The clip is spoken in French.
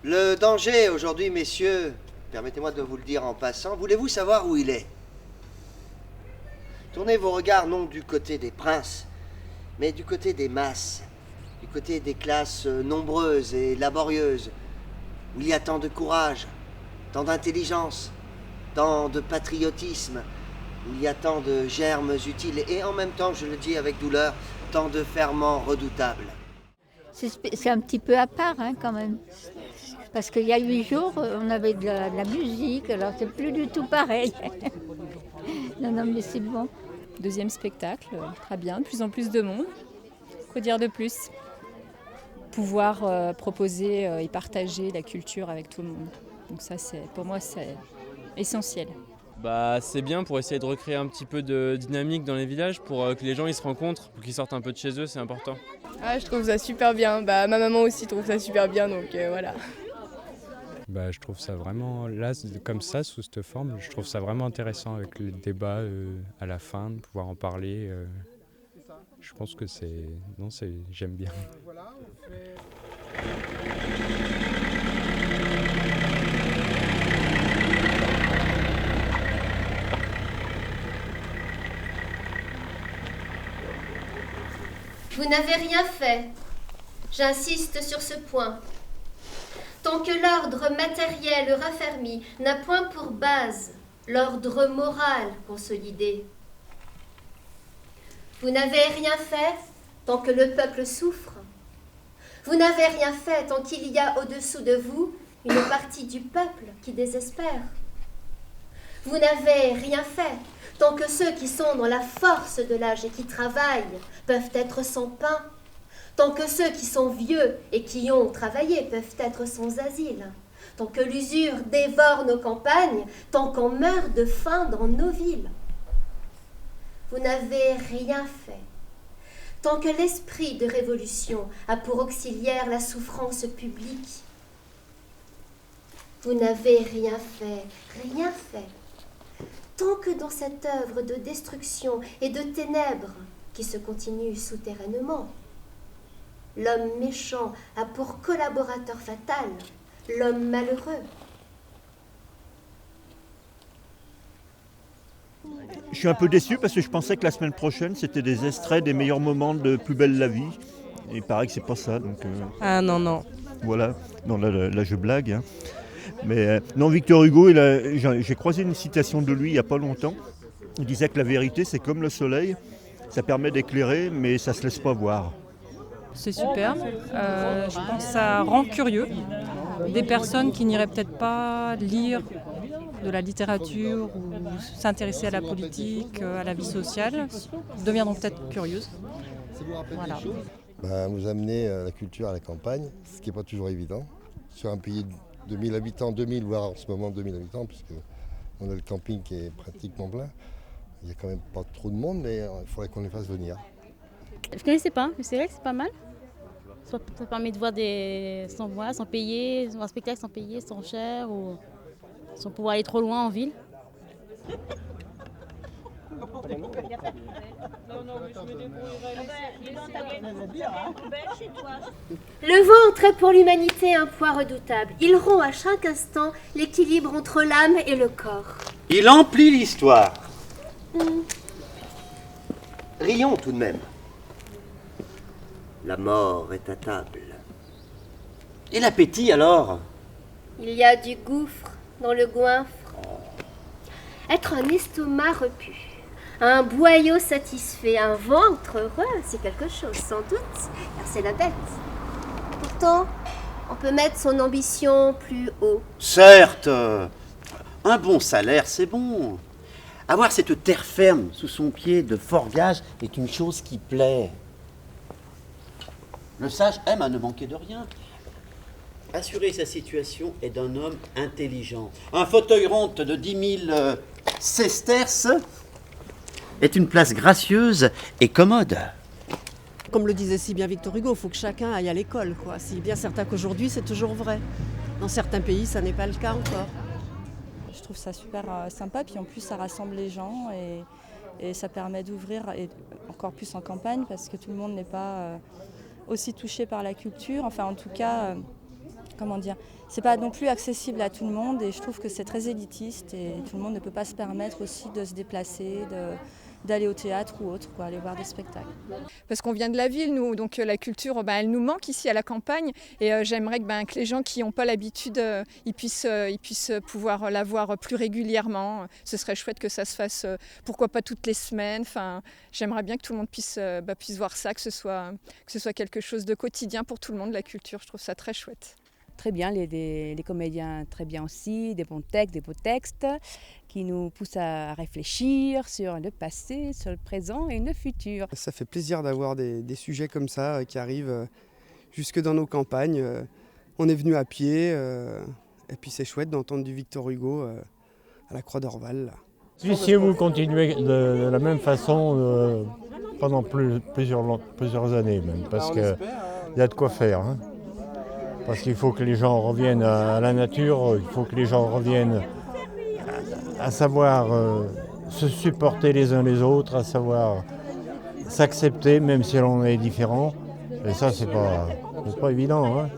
Le danger aujourd'hui, messieurs, permettez-moi de vous le dire en passant, voulez-vous savoir où il est? Tournez vos regards non du côté des princes, mais du côté des masses, du côté des classes nombreuses et laborieuses, où il y a tant de courage, tant d'intelligence, tant de patriotisme, où il y a tant de germes utiles et en même temps, je le dis avec douleur, tant de ferments redoutables. C'est un petit peu à part quand même. Parce qu'il y a 8 jours, on avait de la musique, alors c'est plus du tout pareil. Non, mais c'est bon. Deuxième spectacle, très bien, de plus en plus de monde. Quoi dire de plus? Pouvoir proposer et partager la culture avec tout le monde. Donc ça, pour moi, c'est essentiel. C'est bien pour essayer de recréer un petit peu de dynamique dans les villages, pour que les gens ils se rencontrent, pour qu'ils sortent un peu de chez eux, c'est important. Je trouve ça super bien. Ma maman aussi trouve ça super bien, donc voilà. Je trouve ça vraiment, là, comme ça, sous cette forme, je trouve ça vraiment intéressant avec le débat à la fin, de pouvoir en parler. Je pense que j'aime bien. Vous n'avez rien fait. J'insiste sur ce point. Tant que l'ordre matériel raffermi n'a point pour base l'ordre moral consolidé. Vous n'avez rien fait tant que le peuple souffre. Vous n'avez rien fait tant qu'il y a au-dessous de vous une partie du peuple qui désespère. Vous n'avez rien fait tant que ceux qui sont dans la force de l'âge et qui travaillent peuvent être sans pain. Tant que ceux qui sont vieux et qui ont travaillé peuvent être sans asile, tant que l'usure dévore nos campagnes, tant qu'on meurt de faim dans nos villes. Vous n'avez rien fait, tant que l'esprit de révolution a pour auxiliaire la souffrance publique. Vous n'avez rien fait, tant que dans cette œuvre de destruction et de ténèbres qui se continue souterrainement, l'homme méchant a pour collaborateur fatal l'homme malheureux. Je suis un peu déçu parce que je pensais que la semaine prochaine, c'était des extraits des meilleurs moments de Plus belle la vie. Et il paraît que c'est pas ça. Donc, Ah non. Voilà, non, là je blague. Mais non, Victor Hugo, j'ai croisé une citation de lui il n'y a pas longtemps. Il disait que la vérité, c'est comme le soleil. Ça permet d'éclairer, mais ça ne se laisse pas voir. C'est super. Je pense que ça rend curieux des personnes qui n'iraient peut-être pas lire de la littérature ou s'intéresser à la politique, à la vie sociale, deviendront peut-être curieuses. Voilà. Vous amenez la culture à la campagne, ce qui n'est pas toujours évident. Sur un pays de 1000 habitants, 2000, voire en ce moment 2000 habitants, puisqu'on a le camping qui est pratiquement plein. Il n'y a quand même pas trop de monde, mais il faudrait qu'on les fasse venir. Je ne connaissais pas, mais c'est vrai que c'est pas mal. Ça permet de voir sans payer, voir un spectacle sans payer, sans cher, ou sans pouvoir aller trop loin en ville. Le ventre est pour l'humanité un poids redoutable. Il rompt à chaque instant l'équilibre entre l'âme et le corps. Il emplit l'histoire. Rions tout de même. La mort est à table. Et l'appétit alors? Il y a du gouffre dans le goinfre. Être un estomac repu, un boyau satisfait, un ventre heureux, c'est quelque chose, sans doute, car c'est la bête. Pourtant, on peut mettre son ambition plus haut. Certes, un bon salaire, c'est bon. Avoir cette terre ferme sous son pied de fort gage est une chose qui plaît. Le sage aime à ne manquer de rien. Assurer sa situation est d'un homme intelligent. Un fauteuil rente de 10 000 sesterces est une place gracieuse et commode. Comme le disait si bien Victor Hugo, il faut que chacun aille à l'école, quoi. Si bien certain qu'aujourd'hui, c'est toujours vrai. Dans certains pays, ça n'est pas le cas encore. Je trouve ça super sympa, puis en plus ça rassemble les gens et ça permet d'ouvrir, et encore plus en campagne, parce que tout le monde n'est pas aussi touché par la culture. Enfin en tout cas, comment dire, c'est pas non plus accessible à tout le monde et je trouve que c'est très élitiste et tout le monde ne peut pas se permettre aussi de se déplacer, d'aller au théâtre ou autre, quoi, aller voir des spectacles. Parce qu'on vient de la ville, nous, donc la culture, elle nous manque ici à la campagne. Et j'aimerais que les gens qui n'ont pas l'habitude, ils puissent pouvoir la voir plus régulièrement. Ce serait chouette que ça se fasse, pourquoi pas toutes les semaines. Enfin, j'aimerais bien que tout le monde puisse voir ça, que ce soit quelque chose de quotidien pour tout le monde, la culture. Je trouve ça très chouette. Très bien, les comédiens très bien aussi, des bons textes, des beaux textes qui nous poussent à réfléchir sur le passé, sur le présent et le futur. Ça fait plaisir d'avoir des sujets comme ça qui arrivent jusque dans nos campagnes. On est venu à pied et puis c'est chouette d'entendre du Victor Hugo à la Croix d'Orval. Si vous continuez de la même façon pendant plusieurs années même, parce qu'il y a de quoi faire. Hein. Parce qu'il faut que les gens reviennent à la nature, il faut que les gens reviennent à savoir se supporter les uns les autres, à savoir s'accepter même si l'on est différent. Et ça, c'est pas évident. Hein.